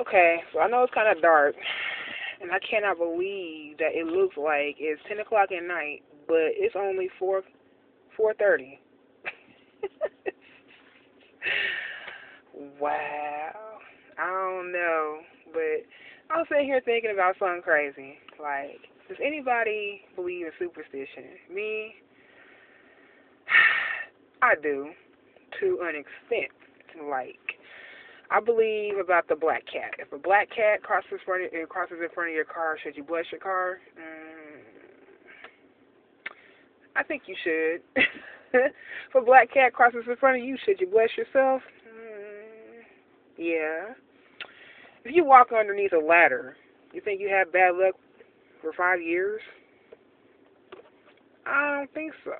Okay, so I know it's kind of dark, and I cannot believe that it looks like it's 10 o'clock at night, but it's only 4:30. Wow. I don't know, but I was sitting here thinking about something crazy. Like, does anybody believe in superstition? Me, I do, to an extent. Like, I believe about the black cat. If a black cat crosses in front of your car, should you bless your car? I think you should. If a black cat crosses in front of you, should you bless yourself? Yeah. If you walk underneath a ladder, you think you have bad luck for 5 years? I don't think so.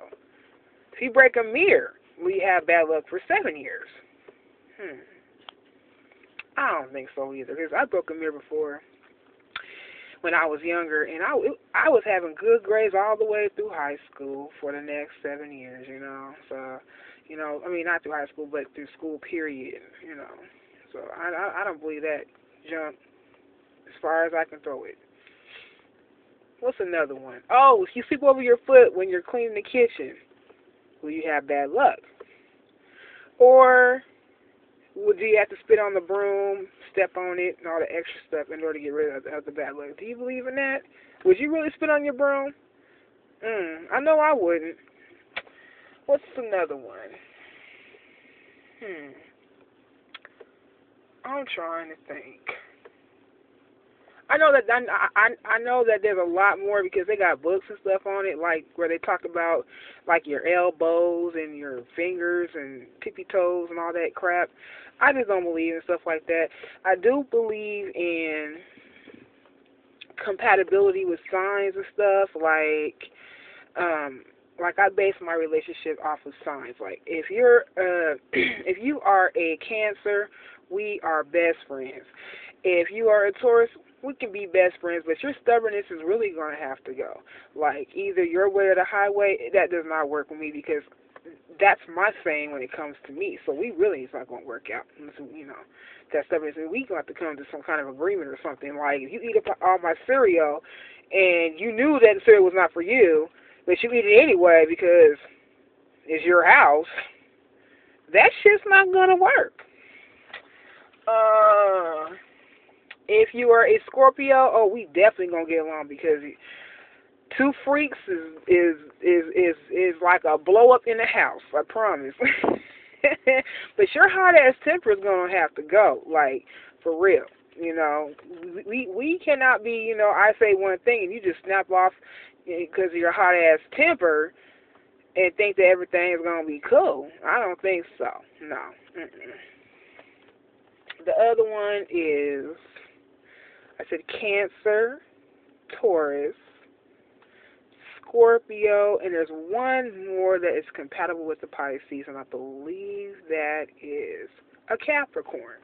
If you break a mirror, will you have bad luck for 7 years? I don't think so either, because I broke a mirror before when I was younger, and I was having good grades all the way through high school for the next 7 years, So, I mean, not through high school, but through school period. So I don't believe that junk as far as I can throw it. What's another one? Oh, if you sleep over your foot when you're cleaning the kitchen, will you have bad luck? Or would you have to spit on the broom, step on it, and all the extra stuff in order to get rid of the bad luck? Do you believe in that? Would you really spit on your broom? I know I wouldn't. What's another one? I'm trying to think. I know that I know that there's a lot more because they got books and stuff on it, like where they talk about like your elbows and your fingers and tippy toes and all that crap. I just don't believe in stuff like that. I do believe in compatibility with signs and stuff, like I base my relationship off of signs. Like if you're if you are a Cancer, we are best friends. If you are a Taurus, we can be best friends, but your stubbornness is really going to have to go. Like, either your way or the highway, that does not work with me because that's my saying when it comes to me. So we really, it's not going to work out. That stubbornness. We going to have to come to some kind of agreement or something. Like, if you eat up all my cereal and you knew that the cereal was not for you, but you eat it anyway because it's your house, that shit's not going to work. If you are a Scorpio, oh, we definitely gonna get along because two freaks is like a blow up in the house. I promise. But your hot ass temper is gonna have to go, like for real. We cannot be. I say one thing and you just snap off because of your hot ass temper and think that everything is gonna be cool. I don't think so. No. The other one is, I said Cancer, Taurus, Scorpio, and there's one more that is compatible with the Pisces, and I believe that is a Capricorn.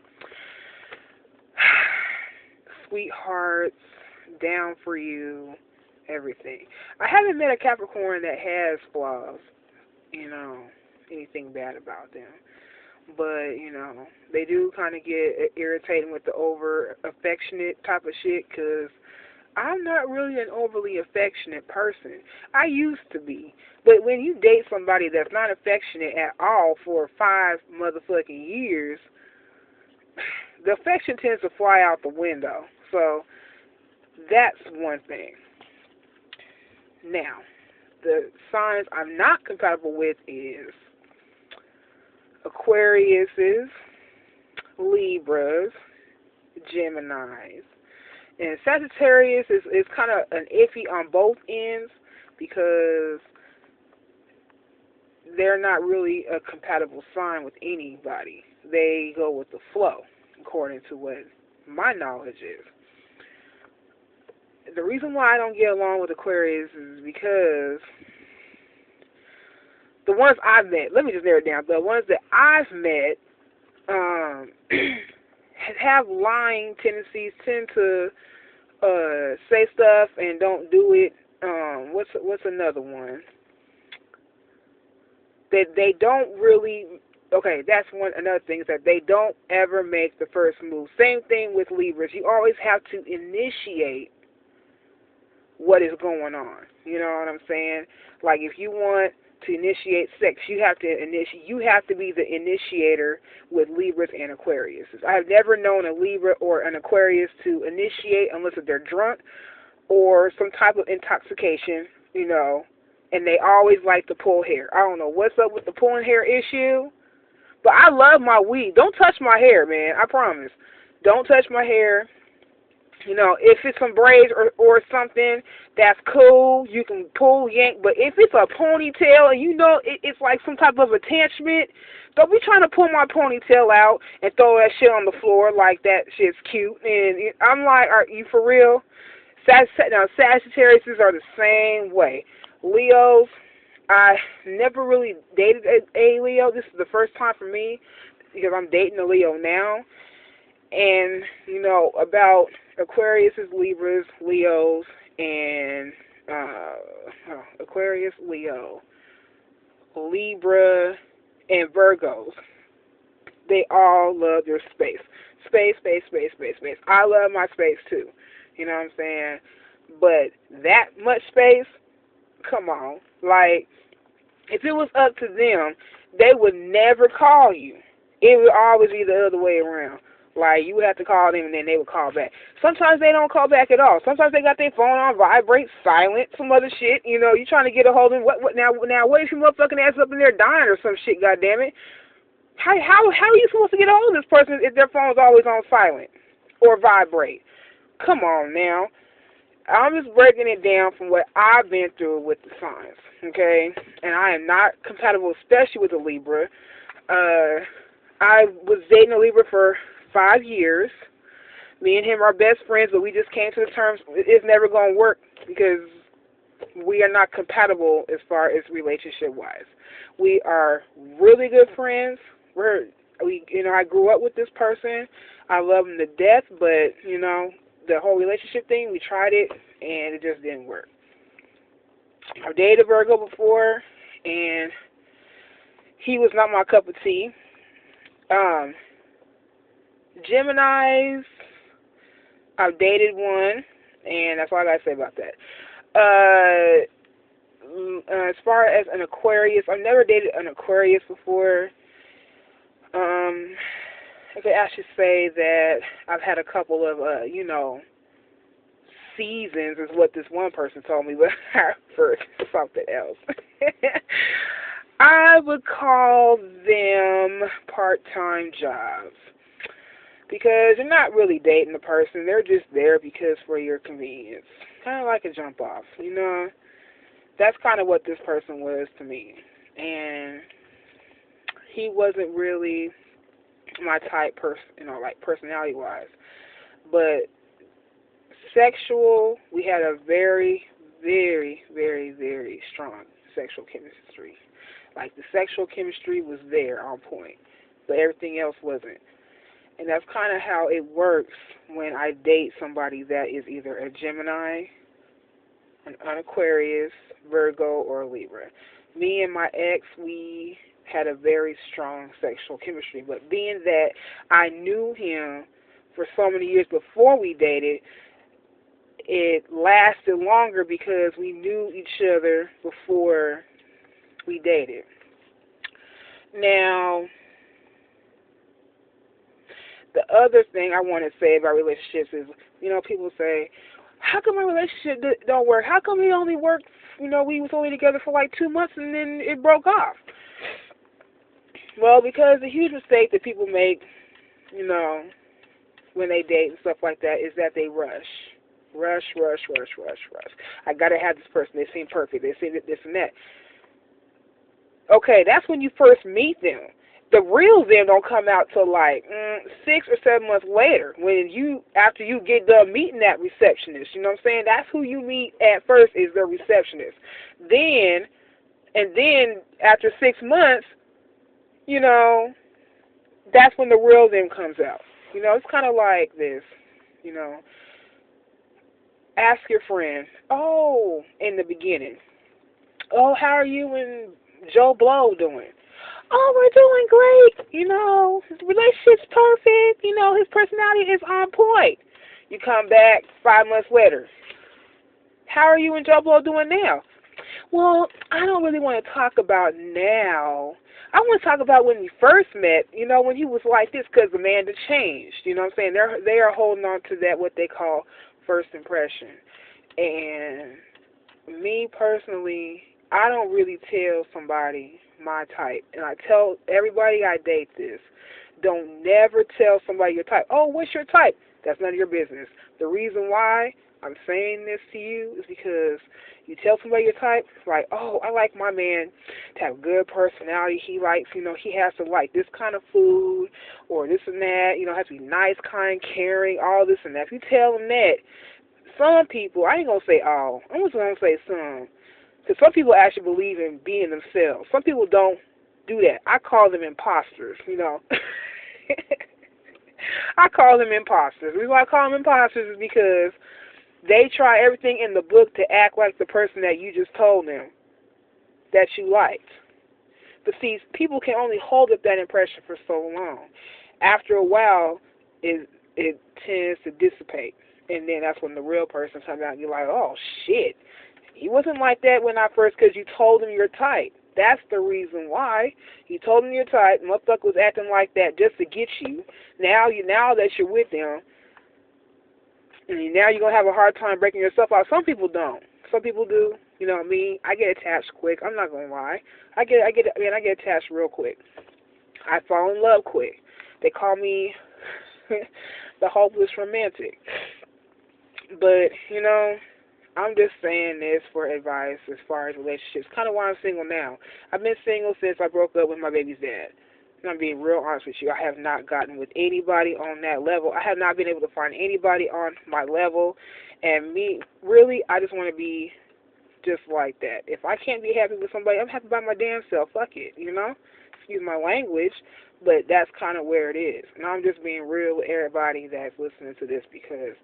Sweethearts, down for you, everything. I haven't met a Capricorn that has flaws, anything bad about them. But, they do kind of get irritating with the over affectionate type of shit because I'm not really an overly affectionate person. I used to be. But when you date somebody that's not affectionate at all for 5 motherfucking years, the affection tends to fly out the window. So that's one thing. Now, the signs I'm not compatible with is Aquariuses, Libras, Geminis. And Sagittarius is kind of an iffy on both ends because they're not really a compatible sign with anybody. They go with the flow, according to what my knowledge is. The reason why I don't get along with Aquarius is because the ones I've met, let me just narrow it down, the ones that I've met have lying tendencies, tend to say stuff and don't do it. What's another one? That they don't really Okay, that's another thing is that they don't ever make the first move. Same thing with Libras. You always have to initiate what is going on. You know what I'm saying? Like if you want to initiate sex, you have to initiate. You have to be the initiator with Libras and Aquarius. I have never known a Libra or an Aquarius to initiate unless they're drunk or some type of intoxication. You know, and they always like to pull hair. I don't know what's up with the pulling hair issue, but I love my weave. Don't touch my hair, man. I promise. Don't touch my hair. You know, if it's some braids or something, that's cool. You can pull, yank. But if it's a ponytail and you know it's like some type of attachment, don't be trying to pull my ponytail out and throw that shit on the floor like that shit's cute. And I'm like, are you for real? Now, Sagittariuses are the same way. Leos, I never really dated a Leo. This is the first time for me because I'm dating a Leo now. And, you know, about Aquarius, Libras, Leos, and Aquarius, Leo, Libra, and Virgos. They all love their space. Space, space, space, space, space. I love my space, too. You know what I'm saying? But that much space, come on. Like, if it was up to them, they would never call you. It would always be the other way around. Like, you would have to call them, and then they would call back. Sometimes they don't call back at all. Sometimes they got their phone on vibrate, silent, some other shit. You know, you trying to get a hold of them. Now, what if your motherfucking ass up in there dying or some shit, goddammit? How are you supposed to get a hold of this person if their phone's always on silent or vibrate? Come on now. I'm just breaking it down from what I've been through with the signs, okay? And I am not compatible, especially with a Libra. I was dating a Libra for 5 years. Me and him are best friends, but we just came to the terms it's never going to work because we are not compatible as far as relationship-wise. We are really good friends. I grew up with this person. I love him to death, but, you know, the whole relationship thing, we tried it, and it just didn't work. I've dated a Virgo before, and he was not my cup of tea. Geminis, I've dated one, and that's all I got to say about that. As far as an Aquarius, I've never dated an Aquarius before. I should say that I've had a couple of, seasons is what this one person told me, but for something else. I would call them part-time jobs because you're not really dating the person. They're just there because for your convenience. Kind of like a jump-off, you know. That's kind of what this person was to me. And he wasn't really my type like personality-wise. But sexual, we had a very, very, very, very strong sexual chemistry. Like, the sexual chemistry was there on point, but everything else wasn't. And that's kind of how it works when I date somebody that is either a Gemini, an Aquarius, Virgo, or a Libra. Me and my ex, we had a very strong sexual chemistry, but being that I knew him for so many years before we dated, it lasted longer because we knew each other before we dated. Now, the other thing I want to say about relationships is, people say, how come my relationship don't work? How come it only worked, we was only together for like 2 months and then it broke off? Well, because the huge mistake that people make, when they date and stuff like that is that they rush. Rush. I got to have this person. They seem perfect. They seem this and that. Okay, that's when you first meet them. The real them don't come out till like 6 or 7 months later after you get done meeting that receptionist. You know what I'm saying? That's who you meet at first is the receptionist. Then after 6 months, that's when the real them comes out. It's kind of like this, Ask your friend, in the beginning, how are you and Joe Blow doing? oh, we're doing great. You know, his relationship's perfect. You know, his personality is on point. You come back 5 months later. How are you and JoBlo doing now? Well, I don't really want to talk about now. I want to talk about when we first met, you know, when he was like this, because Amanda changed. You know what I'm saying? They are holding on to that, what they call first impression. And me personally, I don't really tell somebody my type. And I tell everybody I date this. Don't never tell somebody your type. Oh, what's your type? That's none of your business. The reason why I'm saying this to you is because you tell somebody your type, like, oh, I like my man to have good personality. He likes, you know, he has to like this kind of food or this and that, you know, has to be nice, kind, caring, all this and that. If you tell them that, some people, I ain't going to say all, I'm just going to say some, because some people actually believe in being themselves. Some people don't do that. I call them imposters, you know. I call them imposters. The reason why I call them imposters is because they try everything in the book to act like the person that you just told them that you liked. But see, people can only hold up that impression for so long. After a while, it tends to dissipate. And then that's when the real person comes out and you're like, oh, shit. He wasn't like that when I first, because you told him your type. That's the reason why. You told him your type. Motherfucker was acting like that just to get you. Now that you're with them, and now you're going to have a hard time breaking yourself out. Some people don't. Some people do. You know me, I get attached quick. I'm not going to lie. I get attached real quick. I fall in love quick. They call me the hopeless romantic. But, you know, I'm just saying this for advice as far as relationships. Kind of why I'm single now. I've been single since I broke up with my baby's dad. And I'm being real honest with you. I have not gotten with anybody on that level. I have not been able to find anybody on my level. And me, really, I just want to be just like that. If I can't be happy with somebody, I'm happy by my damn self. Fuck it, you know? Excuse my language, but that's kind of where it is. And I'm just being real with everybody that's listening to this because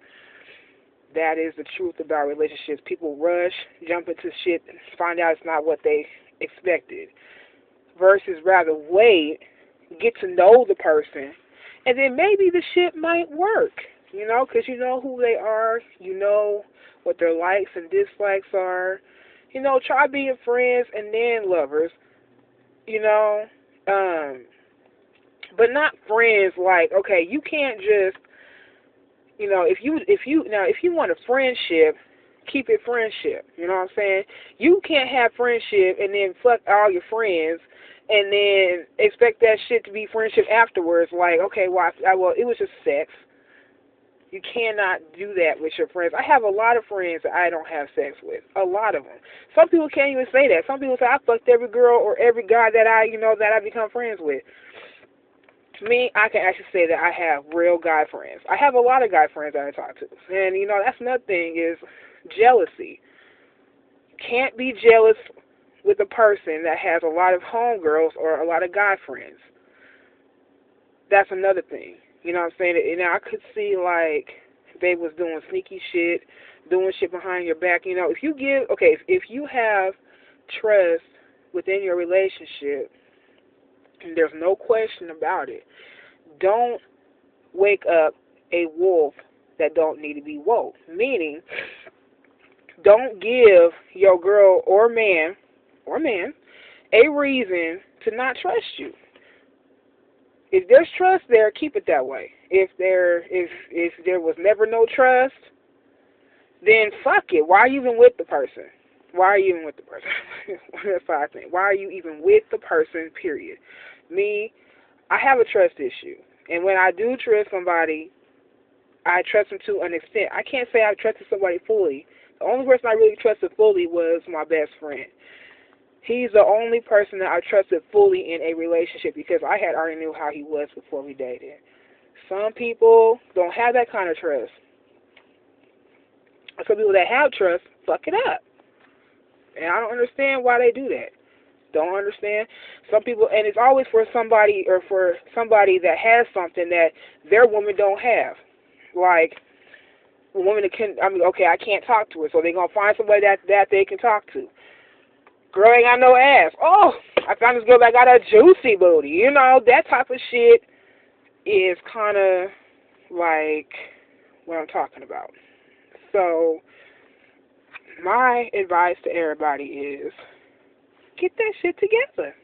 that is the truth about relationships. People rush, jump into shit, and find out it's not what they expected. Versus rather wait, get to know the person, and then maybe the shit might work, you know, because you know who they are, you know what their likes and dislikes are. You know, try being friends and then lovers, you know, but not friends like, okay, you can't just, you know, if you want a friendship, keep it friendship. You know what I'm saying? You can't have friendship and then fuck all your friends and then expect that shit to be friendship afterwards. Like, okay, well, it was just sex. You cannot do that with your friends. I have a lot of friends that I don't have sex with. A lot of them. Some people can't even say that. Some people say I fucked every girl or every guy that I become friends with. To me, I can actually say that I have real guy friends. I have a lot of guy friends that I talk to. And, you know, that's another thing is jealousy. You can't be jealous with a person that has a lot of homegirls or a lot of guy friends. That's another thing. You know what I'm saying? And I could see, like, they was doing sneaky shit, doing shit behind your back. You know, if you have trust within your relationship, and there's no question about it, don't wake up a wolf that don't need to be woke. Meaning, don't give your girl or man a reason to not trust you. If there's trust there, keep it that way. If there was never no trust, then fuck it. Why are you even with the person? Why are you even with the person? That's what I think. Why are you even with the person, period? Me, I have a trust issue. And when I do trust somebody, I trust them to an extent. I can't say I've trusted somebody fully. The only person I really trusted fully was my best friend. He's the only person that I trusted fully in a relationship because I had already knew how he was before we dated. Some people don't have that kind of trust. Some people that have trust, fuck it up. And I don't understand why they do that. Don't understand. Some people, and it's always for somebody that has something that their woman don't have. Like, a woman that I can't talk to her, so they're going to find somebody that they can talk to. Girl ain't got no ass. Oh, I found this girl that got a juicy booty. You know, that type of shit is kind of like what I'm talking about. So, my advice to everybody is get that shit together.